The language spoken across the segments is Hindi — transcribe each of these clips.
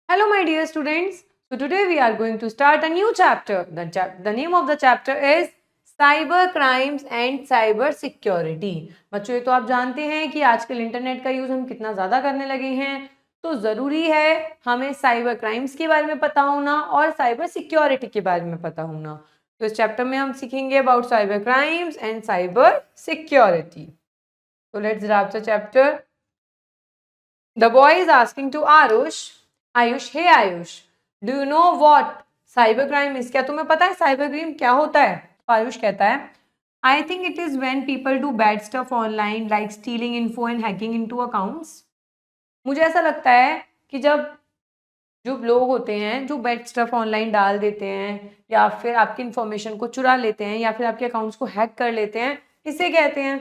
Hello, my dear students. So today we are going to start a new chapter. The name of the chapter is cyber crimes and cyber security. बच्चों, ये तो आप जानते हैं कि आजकल इंटरनेट का यूज हम कितना ज़्यादा करने लगे हैं, तो ज़रूरी है हमें साइबर क्राइम्स के बारे में पता होना और साइबर सिक्योरिटी के बारे में पता होना। तो इस चैप्टर में हम सीखेंगे about cyber crimes and cyber security. तो let's start the chapter. The boy is asking to Ayush, hey Ayush, do you know what cybercrime is? क्या तुम्हें पता है साइबर क्राइम क्या होता है? तो आयुष कहता है, I think it is when people do bad stuff online like stealing info and hacking into accounts. मुझे ऐसा लगता है कि जब जो लोग होते हैं जो बैड स्टफ ऑनलाइन डाल देते हैं या फिर आपकी इंफॉर्मेशन को चुरा लेते हैं या फिर आपके अकाउंट्स को हैक कर लेते हैं, इसे कहते हैं।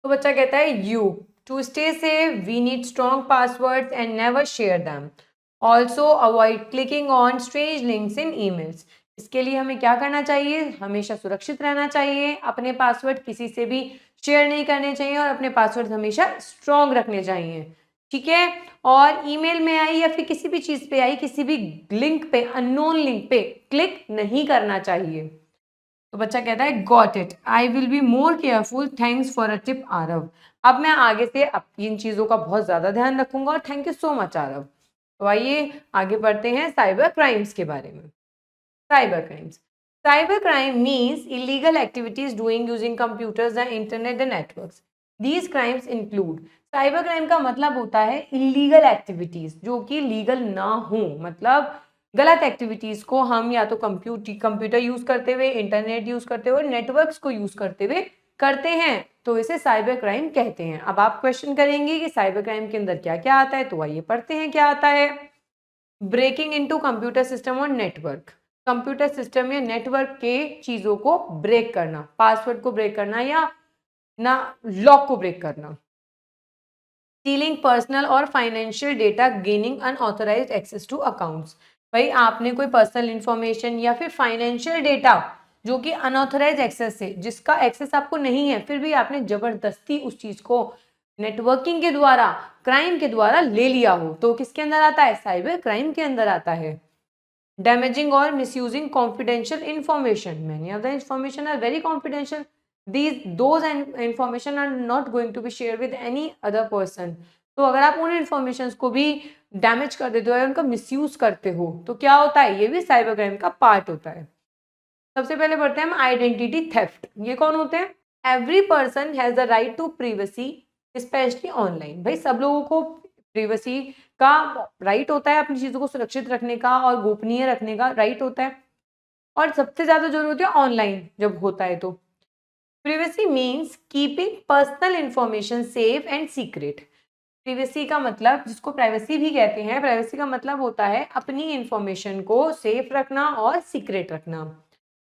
तो बच्चा कहता है you to stay safe we need strong passwords and never share them. Also avoid clicking on strange links in emails. इसके लिए हमें क्या करना चाहिए? हमेशा सुरक्षित रहना चाहिए, अपने पासवर्ड किसी से भी शेयर नहीं करने चाहिए और अपने पासवर्ड हमेशा स्ट्रॉन्ग रखने चाहिए, ठीक है। और ईमेल में आई या फिर किसी भी चीज़ पे आई, किसी भी लिंक पे, अननोन लिंक पे क्लिक नहीं करना चाहिए। तो बच्चा कहता है got it, I will be more careful, thanks for a tip Aarav. अब मैं आगे से इन चीज़ों का बहुत ज़्यादा ध्यान रखूंगा और thank you so much Aarav. तो आइए आगे बढ़ते हैं साइबर क्राइम्स के बारे में। Cyber crimes, cyber crime means illegal activities doing using computers the internet the networks. These crimes include, cyber crime का मतलब होता है इलीगल एक्टिविटीज जो कि लीगल ना हो, मतलब गलत एक्टिविटीज को हम या तो कंप्यूटर यूज करते हुए, इंटरनेट यूज करते हुए, नेटवर्क्स को यूज करते हुए करते हैं, तो इसे साइबर क्राइम कहते हैं। अब आप क्वेश्चन करेंगे कि साइबर क्राइम के अंदर क्या क्या आता है, तो आइए पढ़ते हैं क्या आता है। ब्रेकिंग इनटू कंप्यूटर सिस्टम और नेटवर्क, कंप्यूटर सिस्टम या नेटवर्क के चीजों को ब्रेक करना, पासवर्ड को ब्रेक करना या ना लॉक को ब्रेक करना। स्टीलिंग पर्सनल और financial data, gaining unauthorised access to accounts. भाई आपने कोई पर्सनल इंफॉर्मेशन या फिर फाइनेंशियल डेटा जो कि अनऑथराइज एक्सेस है, जिसका एक्सेस आपको नहीं है, फिर भी आपने जबरदस्ती उस चीज को नेटवर्किंग के द्वारा, क्राइम के द्वारा ले लिया हो, तो किसके अंदर आता है? साइबर क्राइम के अंदर आता है। डैमेजिंग और misusing confidential information, many of the information are very confidential, those information are not going to be shared with any other person। तो अगर आप उन इंफॉर्मेशन को भी डैमेज कर देते हो या उनका मिसयूज करते हो, तो क्या होता है? ये भी साइबर क्राइम का पार्ट होता है। सबसे पहले बढ़ते हैं हम आइडेंटिटी थेफ्ट। ये कौन होते हैं? Every person has the right to privacy specially online. भाई सब लोगों को प्रिवेसी का राइट होता है, अपनी चीजों को सुरक्षित रखने का और गोपनीय रखने का राइट होता है, और सबसे ज्यादा जरूरी होती है ऑनलाइन जब होता है। तो privacy means keeping personal information safe and secret. Privacy का मतलब, जिसको प्राइवेसी भी कहते हैं, प्राइवेसी का मतलब होता है अपनी इंफॉर्मेशन को सेफ रखना और सीक्रेट रखना।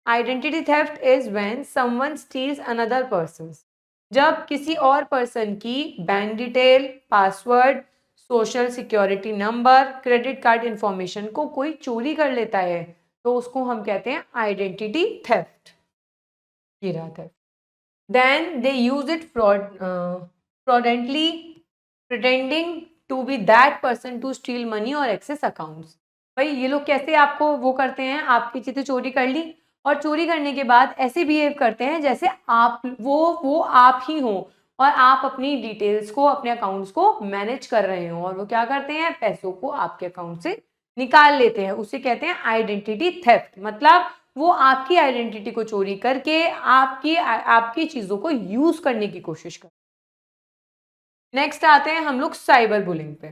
Identity theft is when someone steals another person, जब किसी और पर्सन की bank detail, password, social security number, credit card information को कोई चोरी कर लेता है, तो उसको हम कहते हैं आइडेंटिटी थेफ्ट। ये रहा theft. Then they use it fraudulently, pretending to be that person to steal money or access accounts। भाई ये लोग कैसे आपको वो करते हैं, आपकी चीजें चोरी कर ली और चोरी करने के बाद ऐसे बिहेव करते हैं जैसे आप वो आप ही हो और आप अपनी डिटेल्स को, अपने अकाउंट्स को मैनेज कर रहे हो, और वो क्या करते हैं? पैसों को आपके अकाउंट से निकाल लेते हैं। उसे कहते हैं आइडेंटिटी थेफ्ट। मतलब वो आपकी आइडेंटिटी को चोरी करके आपकी चीजों को यूज करने की कोशिश कर। नेक्स्ट आते हैं हम लोग साइबर बुलिंग पे।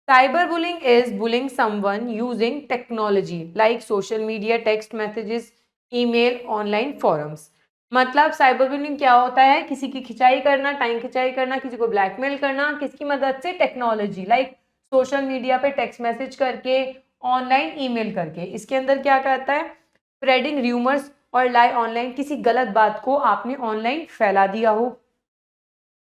Cyber bullying is bullying someone using technology like social media, text messages, email, online forums. मतलब साइबर बुलिंग क्या होता है? किसी की खिंचाई करना, टाइम खिंचाई करना, किसी को ब्लैकमेल करना, किसकी मदद से? टेक्नोलॉजी लाइक सोशल मीडिया पे टेक्स्ट मैसेज करके, ऑनलाइन ईमेल करके। इसके अंदर क्या कहता है? स्प्रेडिंग र्यूमर्स और लाई ऑनलाइन, किसी गलत बात को आपने ऑनलाइन फैला दिया हो।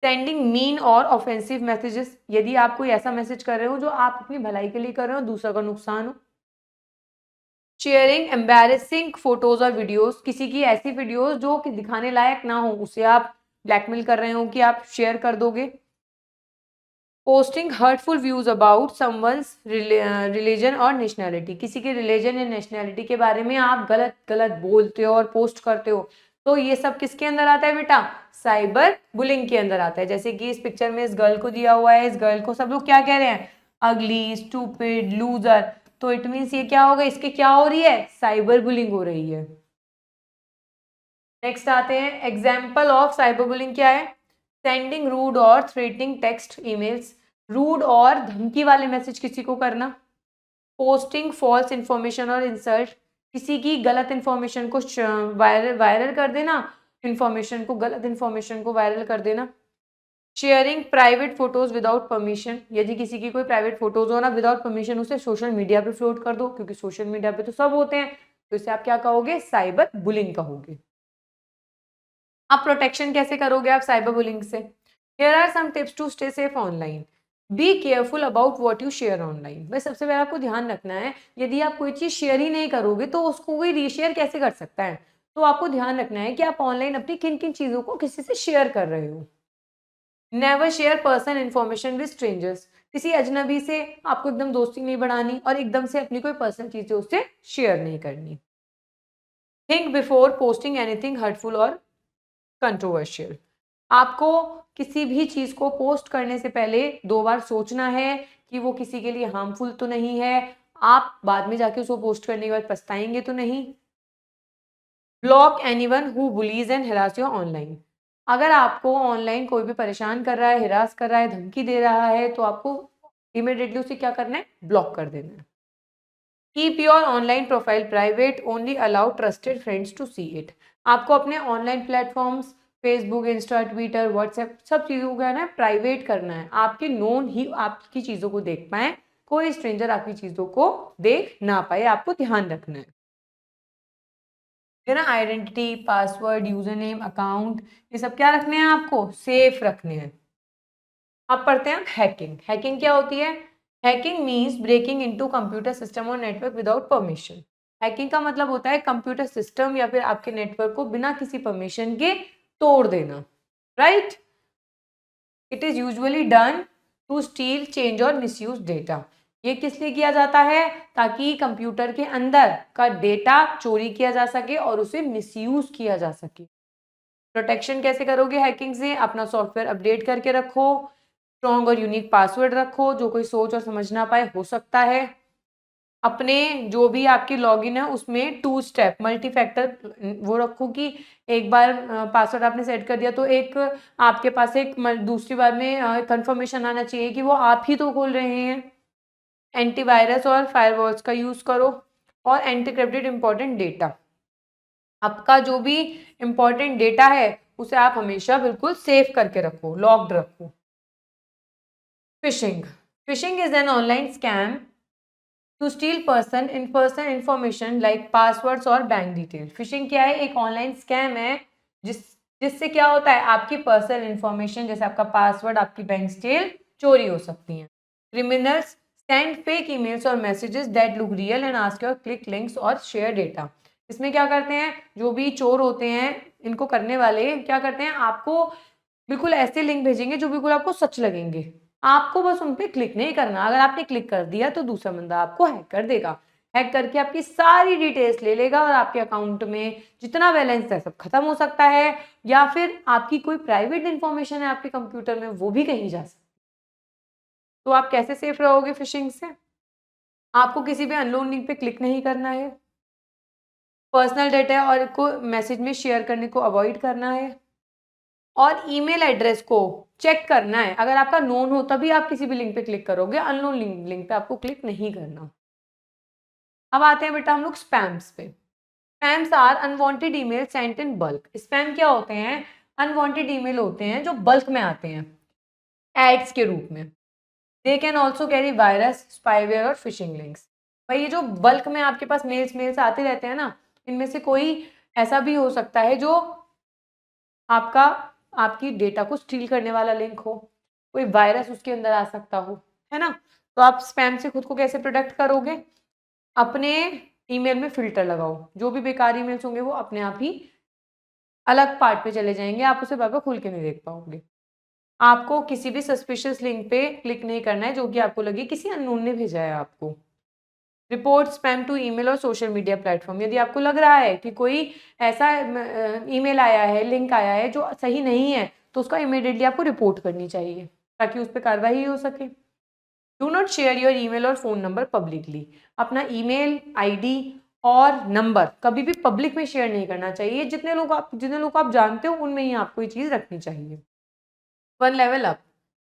सेंडिंग मीन और ऑफेंसिव मैसेजेस, यदि आप कोई ऐसा मैसेज कर रहे हो जो आप अपनी भलाई के लिए कर रहे हो, दूसरा का नुकसान हो। शेयरिंग एम्बैरेसिंग फोटोज और वीडियोस, किसी की ऐसी वीडियोस जो कि दिखाने लायक ना हो, उसे आप ब्लैकमेल कर रहे हो कि आप शेयर कर दोगे। Posting hurtful views about someone's religion और नेशनैलिटी, किसी के रिलीजन या नेशनैलिटी के बारे में आप गलत गलत बोलते हो और पोस्ट करते हो, तो ये सब किसके अंदर आता है बेटा? साइबर बुलिंग के अंदर आता है। जैसे कि इस पिक्चर में इस गर्ल को दिया हुआ है, इस गर्ल को सब लोग क्या कह रहे हैं? अगली, स्टूपिड, लूजर। तो इट मीन्स ये क्या होगा? इसके क्या हो रही है? साइबर बुलिंग हो रही है। नेक्स्ट आते हैं, एग्जाम्पल ऑफ साइबर बुलिंग क्या है? सेंडिंग रूड और थ्रेटनिंग टेक्स्ट ईमेल्स, रूड और धमकी वाले मैसेज किसी को करना। पोस्टिंग फॉल्स इंफॉर्मेशन और इंसल्ट, किसी की गलत इंफॉर्मेशन को वायरल कर देना, इंफॉर्मेशन को, गलत इंफॉर्मेशन को वायरल कर देना। Sharing private photos without permission, यदि किसी की कोई प्राइवेट फोटोज हो ना, विदाउट परमिशन उसे सोशल मीडिया पे फ्लोट कर दो, क्योंकि सोशल मीडिया पे तो सब होते हैं, तो इसे आप क्या कहोगे? साइबर बुलिंग कहोगे। अब प्रोटेक्शन कैसे करोगे आप साइबर बुलिंग से? Here are some tips to stay safe online. Be careful about what you share online. भाई सबसे पहले आपको ध्यान रखना है, यदि आप कोई चीज शेयर ही नहीं करोगे तो उसको कोई रीशेयर कैसे कर सकता है? तो आपको ध्यान रखना है कि आप ऑनलाइन अपनी किन किन चीजों को किसी से शेयर कर रहे हो। Never share personal information with strangers, किसी अजनबी से आपको एकदम दोस्ती नहीं बढ़ानी और एकदम से अपनी कोई पर्सनल चीजें उससे शेयर नहीं करनी। Think before posting anything hurtful और कंट्रोवर्शियल, आपको किसी भी चीज को पोस्ट करने से पहले 2 बार सोचना है कि वो किसी के लिए हार्मफुल तो नहीं है, आप बाद में जाके उसको पोस्ट करने के बाद पछताएंगे तो नहीं। Block anyone who bullies and harass you online, अगर आपको ऑनलाइन कोई भी परेशान कर रहा है, हिरास कर रहा है, धमकी दे रहा है, तो आपको इमीडिएटली उसे क्या करना है? ब्लॉक कर देना है। Keep your online profile private, only allow trusted friends to see it, आपको अपने online platforms Facebook, Insta, Twitter, WhatsApp, सब चीज़ों को है ना प्राइवेट करना है, आपके नोन ही आपकी चीज़ों को देख पाए, कोई स्ट्रेंजर आपकी चीज़ों को देख ना पाए, आपको ध्यान रखना है ना। Identity, password, user name, account, ये सब क्या रखने हैं? आपको सेफ रखने हैं। अब पढ़ते हैं हैकिंग। हैकिंग क्या होती है? Hacking means breaking into computer system और नेटवर्क विदाउट परमिशन। हैकिंग का मतलब होता है कंप्यूटर सिस्टम या फिर आपके नेटवर्क को बिना किसी परमिशन के तोड़ देना, right? It is usually done to steal, change और मिसयूज डेटा। ये किस लिए किया जाता है? ताकि कंप्यूटर के अंदर का डेटा चोरी किया जा सके और उसे मिसयूज किया जा सके। प्रोटेक्शन कैसे करोगे हैकिंग से? अपना सॉफ्टवेयर अपडेट करके रखो, स्ट्रॉन्ग और यूनिक पासवर्ड रखो, जो कोई सोच और समझ ना पाए, हो सकता है। अपने जो भी आपकी लॉगिन है उसमें 2 स्टेप मल्टी फैक्टर वो रखो कि एक बार पासवर्ड आपने सेट कर दिया तो एक आपके पास एक दूसरी बार में कंफर्मेशन आना चाहिए कि वो आप ही तो खोल रहे हैं। एंटीवायरस और फायरवॉल्स का यूज करो और एंटीक्रिप्टेड इंपॉर्टेंट डेटा, आपका जो भी इंपॉर्टेंट डेटा है उसे आप हमेशा बिल्कुल सेव करके रखो, लॉक्ड रखो। Phishing, phishing is an online scam to steal person information like passwords और बैंक डिटेल। फिशिंग क्या है? एक ऑनलाइन स्कैम है जिससे क्या होता है? आपकी पर्सनल इंफॉर्मेशन जैसे आपका पासवर्ड, आपकी बैंक डिटेल चोरी हो सकती हैं। क्रिमिनल्स सेंड फेक ईमेल्स और messages that look real and ask your click links और शेयर डेटा। इसमें क्या करते हैं? जो भी चोर होते हैं, इनको करने वाले क्या करते हैं? आपको बिल्कुल ऐसे लिंक भेजेंगे जो बिल्कुल आपको सच लगेंगे, आपको बस उन पे क्लिक नहीं करना। अगर आपने क्लिक कर दिया तो दूसरा बंदा आपको हैक कर देगा, हैक करके आपकी सारी डिटेल्स ले लेगा और आपके अकाउंट में जितना बैलेंस है सब खत्म हो सकता है, या फिर आपकी कोई प्राइवेट इंफॉर्मेशन है आपके कंप्यूटर में वो भी कहीं जा सकती है। तो आप कैसे सेफ रहोगे फिशिंग से? आपको किसी भी अननोन लिंक पे क्लिक नहीं करना है, पर्सनल डेटा और को मैसेज में शेयर करने को अवॉइड करना है, और ईमेल एड्रेस को चेक करना है। अगर आपका नोन हो तभी आप किसी भी लिंक पे क्लिक करोगे, अननोन लिंक पे आपको क्लिक नहीं करना। अब आते हैं बेटा हम लोग स्पैम्स पे। Spams are unwanted email sent in bulk. Spam क्या होते हैं? अनवांटेड ईमेल होते हैं जो बल्क में आते हैं एड्स के रूप में। They can also carry virus, spyware और फिशिंग लिंक्स। भाई ये जो बल्क में आपके पास मेल्स आते रहते हैं ना, इनमें से कोई ऐसा भी हो सकता है जो आपका आपकी डेटा को स्टील करने वाला लिंक हो, कोई वायरस उसके अंदर आ सकता हो, है ना। तो आप स्पैम से खुद को कैसे प्रोटेक्ट करोगे? अपने ईमेल में फिल्टर लगाओ, जो भी बेकार ईमेल्स होंगे वो अपने आप ही अलग पार्ट पे चले जाएंगे, आप उसे बार बार खुल के नहीं देख पाओगे। आपको किसी भी सस्पिशियस लिंक पे क्लिक नहीं करना है जो कि आपको लगे किसी अननोन ने भेजा है आपको। रिपोर्ट स्पैम टू ईमेल और सोशल मीडिया प्लेटफॉर्म। यदि आपको लग रहा है कि कोई ऐसा ईमेल आया है, लिंक आया है जो सही नहीं है, तो उसका इमीडिएटली आपको रिपोर्ट करनी चाहिए ताकि उस पर कार्रवाई हो सके। Do not share your email और फ़ोन नंबर पब्लिकली। अपना ईमेल आईडी और नंबर कभी भी पब्लिक में शेयर नहीं करना चाहिए। जितने लोग आप जानते हो उनमें ही आपको ये चीज़ रखनी चाहिए। One level up.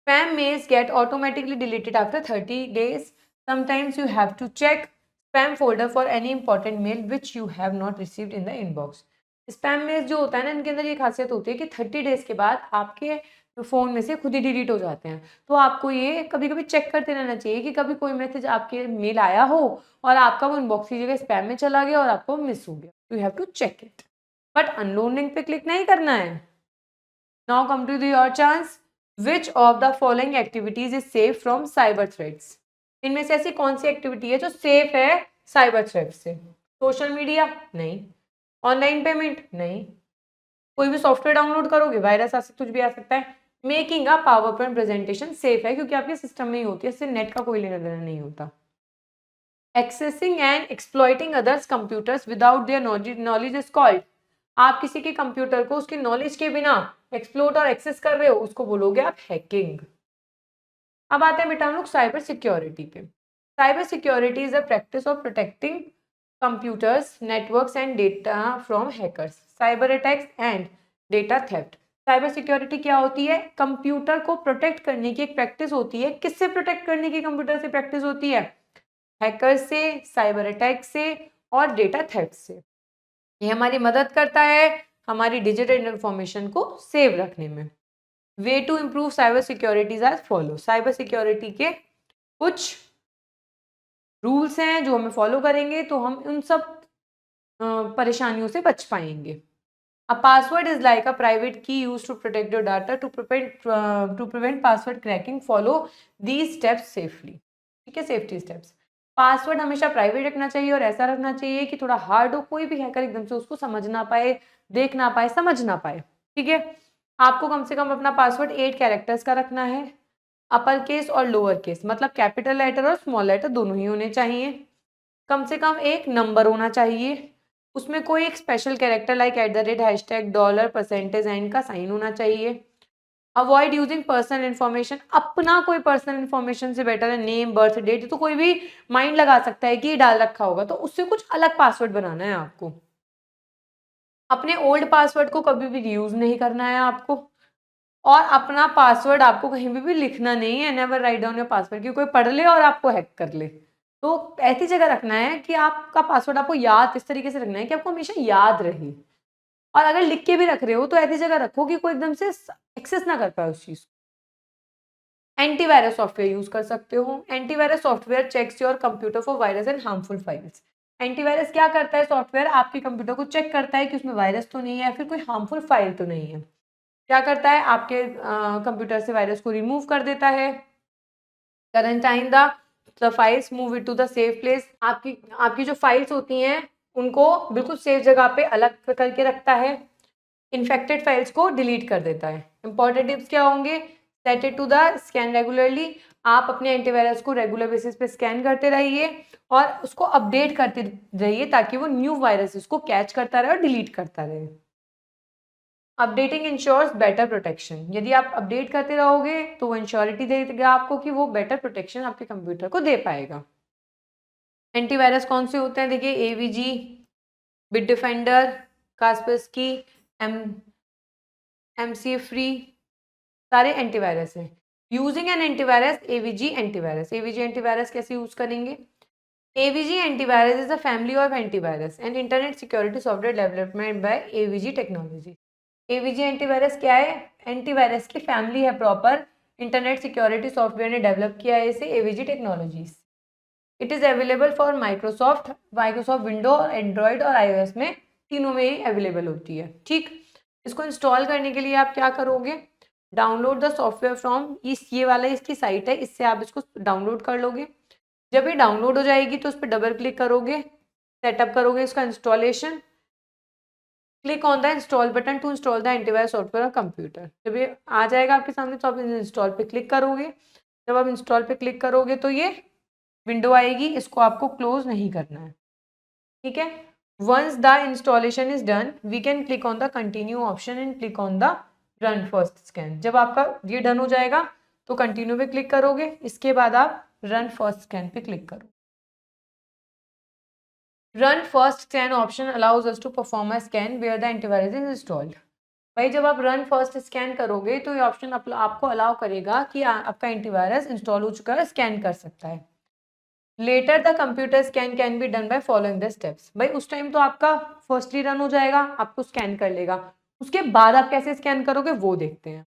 Spam mails get automatically deleted after 30 days. Sometimes you have to check spam folder for any important mail which you have not received in the inbox. Spam mails जो होता है ना, इनके अंदर ये खासियत होती है कि 30 डेज के बाद आपके फ़ोन में से खुद ही डिलीट हो जाते हैं। तो आपको ये कभी कभी चेक करते रहना चाहिए कि कभी कोई मैसेज आपके मेल आया हो और आपका वो इनबॉक्स की जगह स्पैम में चला गया और आपको मिस हो गया। You have to check it, but unknown link पे क्लिक नहीं करना है। Now come to your chance. Which of the following activities is safe from cyber threats? इनमें से ऐसी कौन सी एक्टिविटी है जो सेफ है साइबर थ्रेट से? सोशल मीडिया नहीं, ऑनलाइन पेमेंट नहीं, कोई भी सॉफ्टवेयर डाउनलोड करोगे वायरस आ सकता, कुछ भी आ सकता है। Making a power point presentation safe है क्योंकि आपके सिस्टम में ही होती है, इससे नेट का कोई लेना देना नहीं होता। Accessing and exploiting others computers without their knowledge is called. आप किसी के कंप्यूटर को उसकी नॉलेज के बिना एक्सप्लोर और एक्सेस कर रहे हो, उसको बोलोगे आप हैकिंग। अब आते हैं बेटा हम लोग साइबर सिक्योरिटी पे। Cyber security is a practice of protecting computers, networks and data from hackers, cyber attacks and data theft. Cyber security क्या होती है? कंप्यूटर को प्रोटेक्ट करने की एक प्रैक्टिस होती है। किससे प्रोटेक्ट करने की कंप्यूटर से प्रैक्टिस होती है? हैकर से, साइबर अटैक से और डेटा थेफ्ट से। ये हमारी मदद करता है हमारी डिजिटल इंफॉर्मेशन को सेव रखने में। Way to improve cyber security as follow. Cyber security के कुछ रूल्स हैं जो हमें फॉलो करेंगे तो हम उन सब परेशानियों से बच पाएंगे। A password is like a private key use to protect your data. To prevent password cracking follow these steps safely. ठीक है, सेफ्टी स्टेप्स। पासवर्ड हमेशा प्राइवेट रखना चाहिए और ऐसा रखना चाहिए कि थोड़ा हार्ड हो, कोई भी हैकर एकदम से उसको समझ ना पाए, देख ना पाए, समझ ना पाए। ठीक है, आपको कम से कम अपना पासवर्ड 8 कैरेक्टर्स का रखना है। अपर केस और लोअर केस मतलब कैपिटल लेटर और स्मॉल लेटर दोनों ही होने चाहिए। कम से कम एक नंबर होना चाहिए, उसमें कोई एक special character like @ hashtag dollar percentage and का साइन होना चाहिए। Avoid using personal information. अपना कोई पर्सनल इन्फॉर्मेशन से बेटर है नेम, बर्थ डेट, तो कोई भी माइंड लगा सकता है कि ये डाल रखा होगा, तो उससे कुछ अलग पासवर्ड बनाना है आपको। अपने ओल्ड पासवर्ड को कभी भी यूज नहीं करना है आपको, और अपना पासवर्ड आपको कहीं भी लिखना नहीं है। Never write down your password, कि कोई पढ़ ले और आपको हैक कर ले। तो ऐसी जगह रखना है कि आपका पासवर्ड आपको याद, इस तरीके से रखना है कि आपको हमेशा याद रहे। और अगर लिख के भी रख रहे हो तो ऐसी जगह रखो कि कोई एकदम से एक्सेस ना कर पाए उस चीज को। एंटीवायरस सॉफ्टवेयर यूज कर सकते हो। Antivirus software checks your computer for virus and harmful files. Antivirus क्या करता है? सॉफ्टवेयर आपके कंप्यूटर को चेक करता है कि उसमें वायरस तो नहीं है, फिर कोई हार्मफुल फाइल तो नहीं है। क्या करता है? आपके कंप्यूटर से वायरस को रिमूव कर देता है। Quarantine the files, move it to the safe place. आपकी जो फाइल्स होती हैं उनको बिल्कुल सेफ जगह पे अलग करके रखता है। इन्फेक्टेड फाइल्स को डिलीट कर देता है। इंपॉर्टेंट टिप्स क्या होंगे? Set it to the scan regularly. आप अपने एंटीवायरस को रेगुलर बेसिस पे स्कैन करते रहिए और उसको अपडेट करते रहिए ताकि वो न्यू वायरसेस को कैच करता रहे और डिलीट करता रहे। Updating ensures better protection. यदि आप अपडेट करते रहोगे तो वो इंश्योरिटी देगा आपको कि वो बेटर प्रोटेक्शन आपके कंप्यूटर को दे पाएगा। एंटीवायरस कौन से होते हैं? देखिए, AVG, Bitdefender, Kaspersky, McAfee, सारे एंटीवायरस हैं। Using an antivirus, AVG antivirus. AVG antivirus कैसे यूज करेंगे? AVG antivirus is a family of antivirus and internet security software development by AVG technology. AVG antivirus क्या है? एंटीवायरस की फैमिली है प्रॉपर, इंटरनेट सिक्योरिटी सॉफ्टवेयर ने डेवलप किया है इसे AVG technologies. It is available for Microsoft window और एंड्रॉयड और iOS में, तीनों में ही अवेलेबल होती है। ठीक, इसको इंस्टॉल करने के लिए आप क्या करोगे? डाउनलोड द सॉफ्टवेयर फ्रॉम ये वाला इसकी साइट है, इससे आप इसको डाउनलोड कर लोगे। जब ये डाउनलोड हो जाएगी तो उस पर डबल क्लिक करोगे, सेटअप करोगे इसका installation. Click on the install button to install the antivirus software computer. जब ये आ जाएगा आपके सामने तो आप इंस्टॉल पे क्लिक करोगे। जब आप इंस्टॉल पे क्लिक करोगे तो ये विंडो आएगी, इसको आपको क्लोज नहीं करना है, ठीक है। Once the installation is done we can click on the continue option and click on the run first scan. जब आपका ये डन हो जाएगा तो कंटिन्यू पे क्लिक करोगे, इसके बाद आप रन फर्स्ट स्कैन पे क्लिक करो। Run first scan option allows us to perform a scan where the antivirus is installed. भाई जब आप रन फर्स्ट स्कैन करोगे तो ये ऑप्शन आपको अलाउ करेगा कि आपका एंटीवायरस इंस्टॉल हो चुका है, स्कैन कर सकता है। Later the computer scan can be done by following the steps. भाई उस टाइम तो आपका फर्स्टली रन हो जाएगा, आपको स्कैन कर लेगा, उसके बाद आप कैसे स्कैन करोगे वो देखते हैं।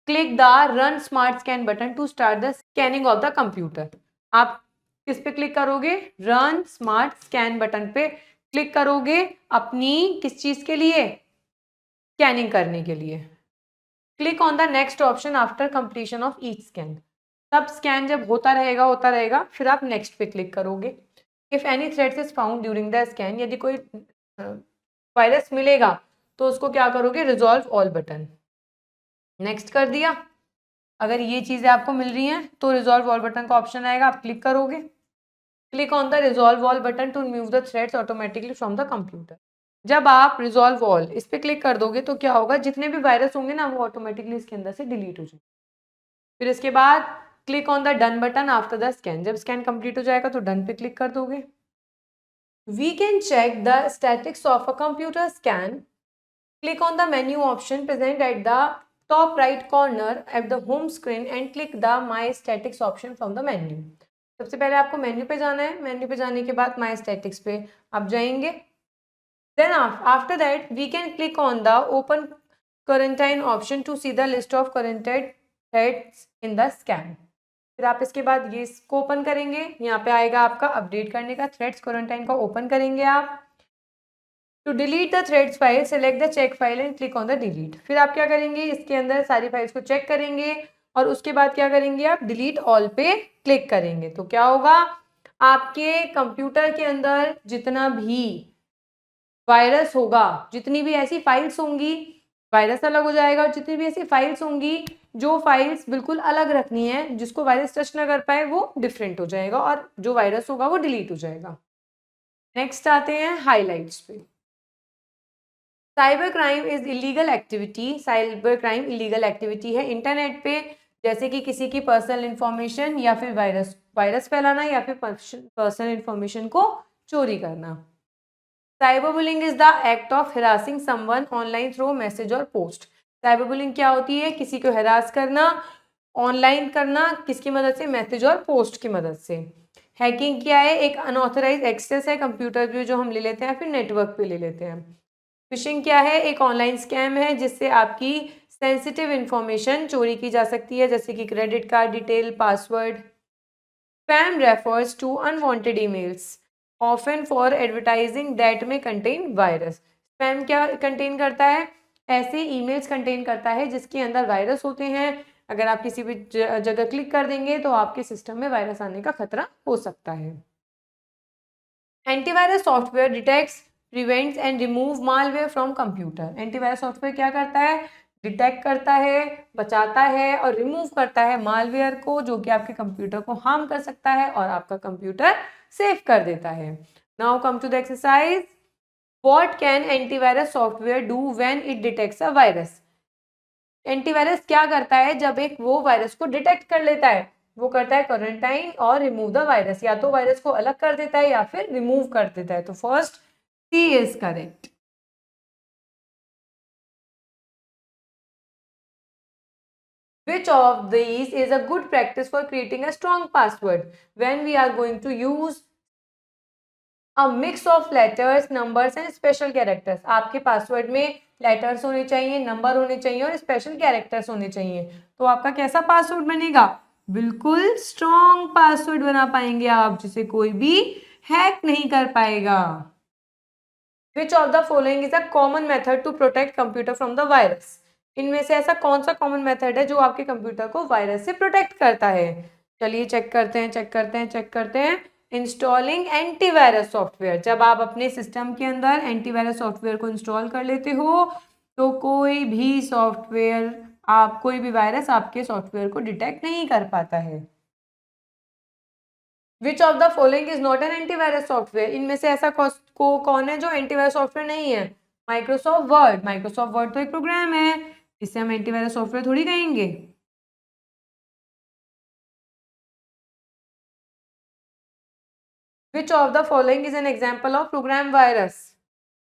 Click the run smart scan button to start the scanning of the computer. आप किस पे क्लिक करोगे? रन स्मार्ट स्कैन बटन पे क्लिक करोगे, अपनी किस चीज के लिए? स्कैनिंग करने के लिए। Click on the next option after completion of each scan. सब स्कैन जब होता रहेगा फिर आप नेक्स्ट पे क्लिक करोगे। If any threads is found during the scan, यदि कोई वायरस मिलेगा तो उसको क्या करोगे? Resolve all button. नेक्स्ट कर दिया। अगर ये चीजें आपको मिल रही हैं तो रिजॉल्व ऑल बटन का ऑप्शन आएगा, आप क्लिक करोगे। Click on the resolve all button to remove the threads automatically from the computer. जब आप रिजॉल्व ऑल इस पे क्लिक कर दोगे तो क्या होगा? जितने भी वायरस होंगे ना वो ऑटोमेटिकली इसके अंदर से डिलीट हो जाएंगे। फिर इसके बाद click on the done button after the scan. जब स्कैन कंप्लीट हो जाएगा तो डन पे क्लिक कर दोगे। We can check the statics of a computer scan. Click on the menu option present at the top right corner at the home screen and click the my statics option from the menu. सबसे पहले आपको मेन्यू पे जाना है, मेन्यू पे जाने के बाद माई स्टैटिक्स पे आप जाएंगे। Then after that we can click on the open quarantine option to see the list of quarantined threads in the scan. फिर आप इसके बाद ये इसको ओपन करेंगे, यहाँ पे आएगा आपका अपडेट करने का, थ्रेड्स क्वारंटाइन का ओपन करेंगे आप। To delete the threads file select the check file and click on the delete. फिर आप क्या करेंगे? इसके अंदर सारी फाइल्स को चेक करेंगे और उसके बाद क्या करेंगे? आप डिलीट ऑल पे क्लिक करेंगे तो क्या होगा? आपके कंप्यूटर के अंदर जितना भी वायरस होगा, जितनी भी ऐसी फाइल्स होंगी, वायरस अलग हो जाएगा, और जितनी भी ऐसी फाइल्स होंगी जो फाइल्स बिल्कुल अलग रखनी है, जिसको वायरस टच ना कर पाए, वो डिफरेंट हो जाएगा और जो वायरस होगा वो डिलीट हो जाएगा। नेक्स्ट आते हैं हाइलाइट्स पे। Cyber crime is illegal activity. Cyber crime illegal activity है इंटरनेट पे, जैसे कि किसी की पर्सनल इंफॉर्मेशन या फिर वायरस फैलाना या फिर पर्सनल इंफॉर्मेशन को चोरी करना। Cyberbullying is the act of harassing someone online through message और पोस्ट। साइबरबुलिंग क्या होती है? किसी को हरास करना, ऑनलाइन करना, किसकी मदद से? मैसेज और पोस्ट की मदद से। हैकिंग क्या है? एक अनऑथराइज एक्सेस है कंप्यूटर पे जो हम ले लेते हैं फिर नेटवर्क पे ले लेते हैं। फिशिंग क्या है? एक ऑनलाइन स्कैम है जिससे आपकी सेंसिटिव इंफॉर्मेशन चोरी की जा सकती है, जैसे कि credit card detail, password. Spam refers to unwanted emails often for advertising that may contain virus. Spam क्या कंटेन करता है? ऐसे ईमेल्स कंटेन करता है जिसके अंदर वायरस होते हैं। अगर आप किसी भी जगह क्लिक कर देंगे तो आपके सिस्टम में वायरस आने का खतरा हो सकता है। Antivirus software detects, prevents and remove malware from computer. Antivirus software क्या करता है? डिटेक्ट करता है, बचाता है और रिमूव करता है मालवेयर को, जो कि आपके कंप्यूटर को हार्म कर सकता है और आपका कंप्यूटर सेव कर देता है। Now come to the exercise. What can antivirus software do when it detects a virus? Antivirus क्या करता है जब एक वो वायरस को डिटेक्ट कर लेता है? वो करता है क्वारंटाइन और रिमूव द वायरस। या तो वायरस को अलग कर देता है या फिर रिमूव कर देता है। तो first C is correct. Which of these is a good practice for creating a strong password when we are going to use a mix of letters, numbers and special characters? आपके पासवर्ड में लेटर्स होने चाहिए, नंबर होने चाहिए और स्पेशल कैरेक्टर्स होने चाहिए। तो आपका कैसा पासवर्ड बनेगा? बिल्कुल स्ट्रॉन्ग पासवर्ड बना पाएंगे आप, जिसे कोई भी हैक नहीं कर पाएगा। Which of the following is a common method to protect computer from the virus? इनमें से ऐसा कौन सा कॉमन मेथड है जो आपके कंप्यूटर को वायरस से प्रोटेक्ट करता है? चलिए चेक करते हैं। इंस्टॉलिंग एंटीवायरस सॉफ्टवेयर, जब आप अपने सिस्टम के अंदर एंटीवायरस सॉफ्टवेयर को इंस्टॉल कर लेते हो तो कोई भी वायरस आपके सॉफ्टवेयर को डिटेक्ट नहीं कर पाता है। विच of the following is not an antivirus software, इनमें से ऐसा कौन है जो एंटीवायरस सॉफ्टवेयर नहीं है? Microsoft word. माइक्रोसॉफ्ट वर्ड तो एक प्रोग्राम है, इसे हम एंटीवायरस सॉफ्टवेयर थोड़ी कहेंगे। Which of the following is an example of program virus?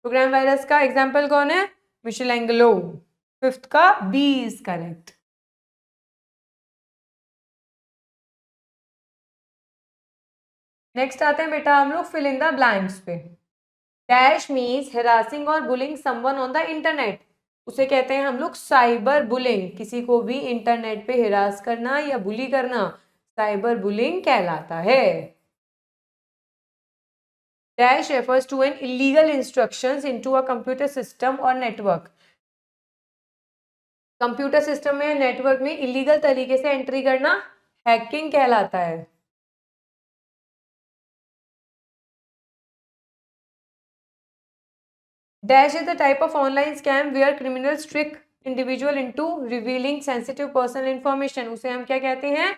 Program virus का एग्जाम्पल कौन है? मिशेलेंगेलो। फिफ्थ का बी इज करेक्ट। नेक्स्ट आते हैं बेटा हम लोग फिल इन द ब्लैंक्स पे। डैश मीन्स हेरासिंग और bullying someone on the internet, उसे कहते हैं हम लोग साइबर बुलिंग। किसी को भी इंटरनेट पे हिरास करना या बुली करना साइबर बुलिंग कहलाता है। Dash refers to an illegal instructions into a computer system और नेटवर्क, कंप्यूटर सिस्टम में नेटवर्क में इलीगल तरीके से एंट्री करना हैकिंग कहलाता है। Dash is the type of online scam where criminals trick individual into revealing sensitive personal information, उसे हम क्या कहते हैं?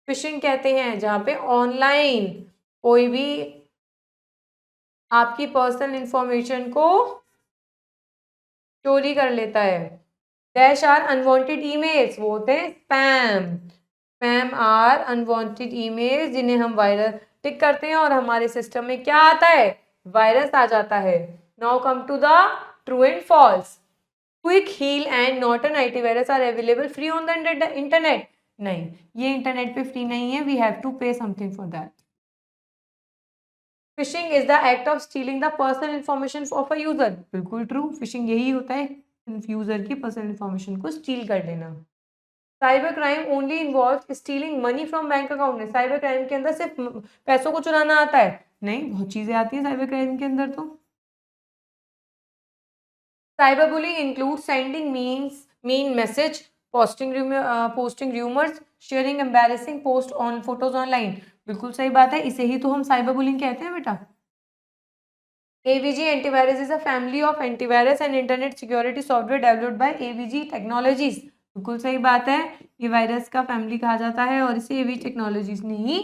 फिशिंग कहते हैं, जहाँ पे ऑनलाइन कोई भी आपकी पर्सनल इंफॉर्मेशन को चोरी कर लेता है। डैश आर अनवांटेड ईमेल्स, वो होते हैं spam. Spam are unwanted emails जिन्हें हम वायरस टिक करते हैं और हमारे सिस्टम में क्या आता है? वायरस आ जाता है। Now come to the true and false. Quick Heal and Norton antivirus are available free on the internet. नहीं, ये इंटरनेट पे फ्री नहीं है, we have to pay something for that. Phishing is the act of stealing the personal information of a user, बिल्कुल ट्रू। फिशिंग यही होता है, यूजर की पर्सनल इंफॉर्मेशन को स्टील कर लेना। Cyber crime only involve stealing money from bank account, में साइबर क्राइम के अंदर सिर्फ पैसों को चुराना आता है? नहीं, बहुत चीजें आती हैं साइबर क्राइम के अंदर तो। Cyberbullying includes sending mean message, posting rumors, sharing embarrassing post on photos online. बिल्कुल सही बात है, इसे ही तो हम साइबर बुलिंग कहते हैं बेटा। AVG antivirus is a family of antivirus and internet security software developed by AVG Technologies. बिल्कुल सही बात है, ये वायरस का फैमिली कहा जाता है और इसे AVG टेक्नोलॉजीज ने ही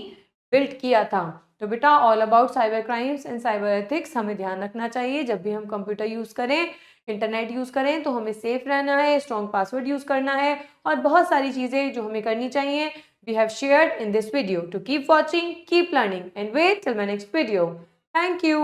बिल्ड किया था। तो बेटा all about cyber crimes and cyber ethics हमें ध्यान रखना चाहिए। जब भी हम कंप्यूटर यूज़ करें, इंटरनेट यूज़ करें तो हमें सेफ रहना है, स्ट्रॉन्ग पासवर्ड यूज़ करना है और बहुत सारी चीज़ें जो हमें करनी चाहिए we have shared in this video. To keep watching, keep learning and wait till my next video. Thank you.